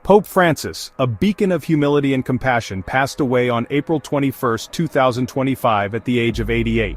Pope Francis, a beacon of humility and compassion, passed away on April 21, 2025 at the age of 88.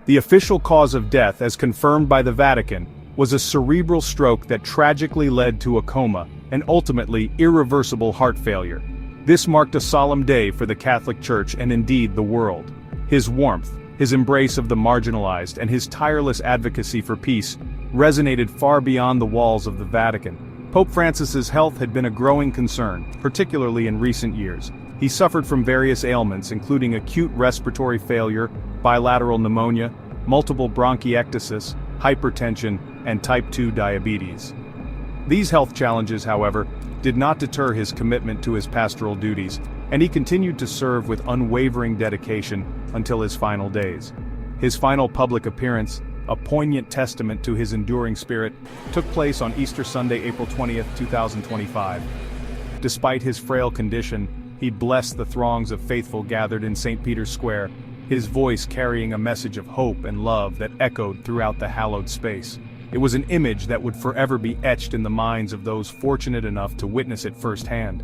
The official cause of death, as confirmed by the Vatican, was a cerebral stroke that tragically led to a coma, and ultimately irreversible heart failure. This marked a solemn day for the Catholic Church and indeed the world. His warmth, his embrace of the marginalized, and his tireless advocacy for peace resonated far beyond the walls of the Vatican. Pope Francis's health had been a growing concern, particularly in recent years. He suffered from various ailments including acute respiratory failure, bilateral pneumonia, multiple bronchiectasis, hypertension, and type 2 diabetes. These health challenges, however, did not deter his commitment to his pastoral duties, and he continued to serve with unwavering dedication until his final days. His final public appearance, a poignant testament to his enduring spirit, took place on Easter Sunday, April 20, 2025. Despite his frail condition, he blessed the throngs of faithful gathered in St. Peter's Square, his voice carrying a message of hope and love that echoed throughout the hallowed space. It was an image that would forever be etched in the minds of those fortunate enough to witness it firsthand.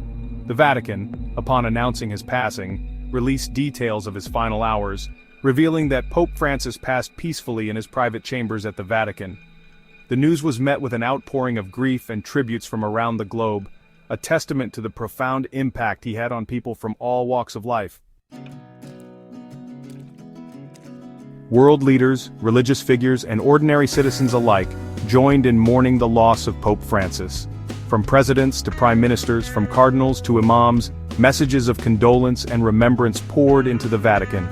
The Vatican, upon announcing his passing, released details of his final hours, revealing that Pope Francis passed peacefully in his private chambers at the Vatican. The news was met with an outpouring of grief and tributes from around the globe, a testament to the profound impact he had on people from all walks of life. World leaders, religious figures, and ordinary citizens alike joined in mourning the loss of Pope Francis. From presidents to prime ministers, from cardinals to imams, messages of condolence and remembrance poured into the Vatican.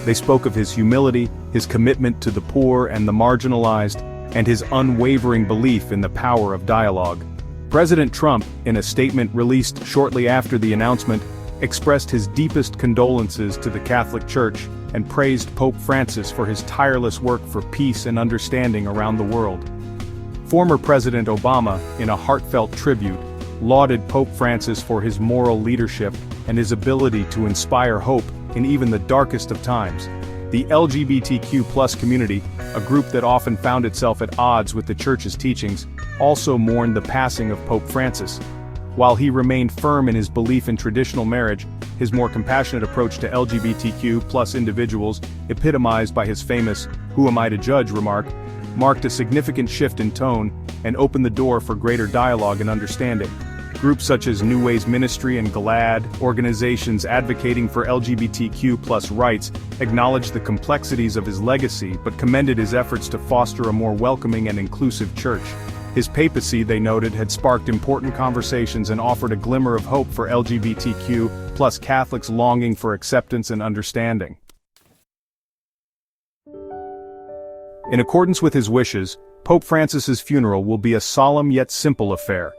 They spoke of his humility, his commitment to the poor and the marginalized, and his unwavering belief in the power of dialogue. President Trump, in a statement released shortly after the announcement, expressed his deepest condolences to the Catholic Church and praised Pope Francis for his tireless work for peace and understanding around the world. Former President Obama, in a heartfelt tribute, lauded Pope Francis for his moral leadership and his ability to inspire hope in even the darkest of times. The LGBTQ+ community, a group that often found itself at odds with the Church's teachings, also mourned the passing of Pope Francis. While he remained firm in his belief in traditional marriage, his more compassionate approach to LGBTQ+ individuals, epitomized by his famous "Who am I to judge" remark, marked a significant shift in tone and opened the door for greater dialogue and understanding. Groups such as New Ways Ministry and GLAAD, organizations advocating for LGBTQ+ rights, acknowledged the complexities of his legacy but commended his efforts to foster a more welcoming and inclusive church. His papacy, they noted, had sparked important conversations and offered a glimmer of hope for LGBTQ+ Catholics longing for acceptance and understanding. In accordance with his wishes, Pope Francis's funeral will be a solemn yet simple affair.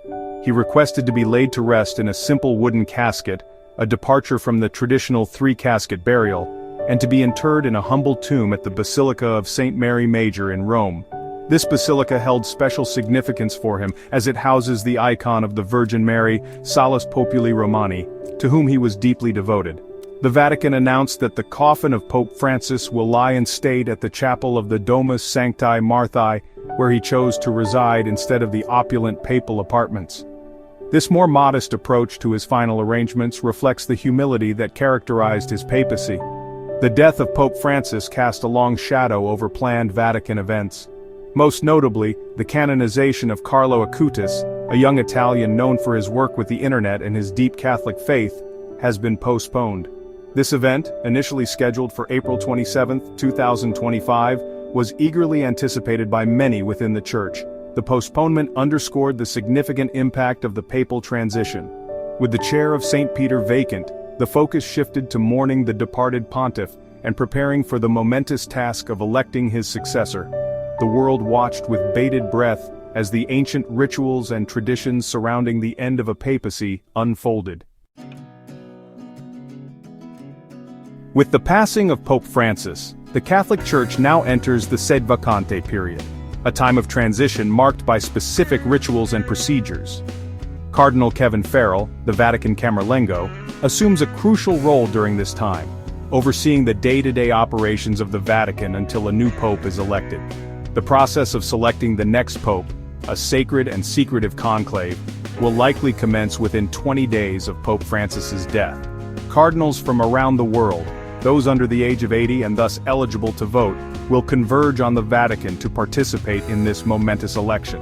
He requested to be laid to rest in a simple wooden casket, a departure from the traditional three-casket burial, and to be interred in a humble tomb at the Basilica of St. Mary Major in Rome. This basilica held special significance for him as it houses the icon of the Virgin Mary, Salus Populi Romani, to whom he was deeply devoted. The Vatican announced that the coffin of Pope Francis will lie in state at the chapel of the Domus Sancti Marthae, where he chose to reside instead of the opulent papal apartments. This more modest approach to his final arrangements reflects the humility that characterized his papacy. The death of Pope Francis cast a long shadow over planned Vatican events. Most notably, the canonization of Carlo Acutis, a young Italian known for his work with the internet and his deep Catholic faith, has been postponed. This event, initially scheduled for April 27, 2025, was eagerly anticipated by many within the Church. The postponement underscored the significant impact of the papal transition. With the chair of St. Peter vacant, the focus shifted to mourning the departed pontiff and preparing for the momentous task of electing his successor. The world watched with bated breath as the ancient rituals and traditions surrounding the end of a papacy unfolded. With the passing of Pope Francis, the Catholic Church now enters the sed vacante period, a time of transition marked by specific rituals and procedures. Cardinal Kevin Farrell, the Vatican Camerlengo, assumes a crucial role during this time, overseeing the day-to-day operations of the Vatican until a new pope is elected. The process of selecting the next pope, a sacred and secretive conclave, will likely commence within 20 days of Pope Francis's death. Cardinals from around the world, those under the age of 80 and thus eligible to vote, will converge on the Vatican to participate in this momentous election.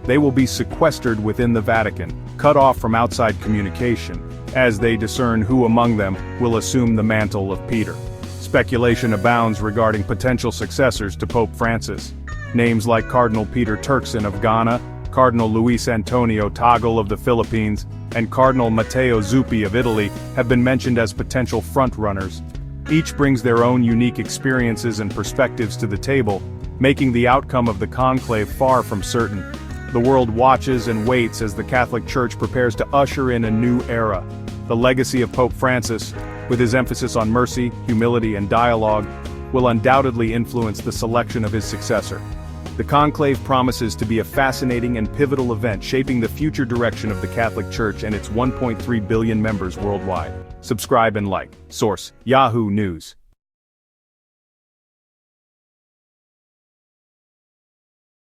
They will be sequestered within the Vatican, cut off from outside communication, as they discern who among them will assume the mantle of Peter. Speculation abounds regarding potential successors to Pope Francis. Names like Cardinal Peter Turkson of Ghana, Cardinal Luis Antonio Tagle of the Philippines, and Cardinal Matteo Zuppi of Italy have been mentioned as potential frontrunners. Each brings their own unique experiences and perspectives to the table, making the outcome of the conclave far from certain. The world watches and waits as the Catholic Church prepares to usher in a new era. The legacy of Pope Francis, with his emphasis on mercy, humility, and dialogue, will undoubtedly influence the selection of his successor. The conclave promises to be a fascinating and pivotal event shaping the future direction of the Catholic Church and its 1.3 billion members worldwide. Subscribe and like. Source: Yahoo News.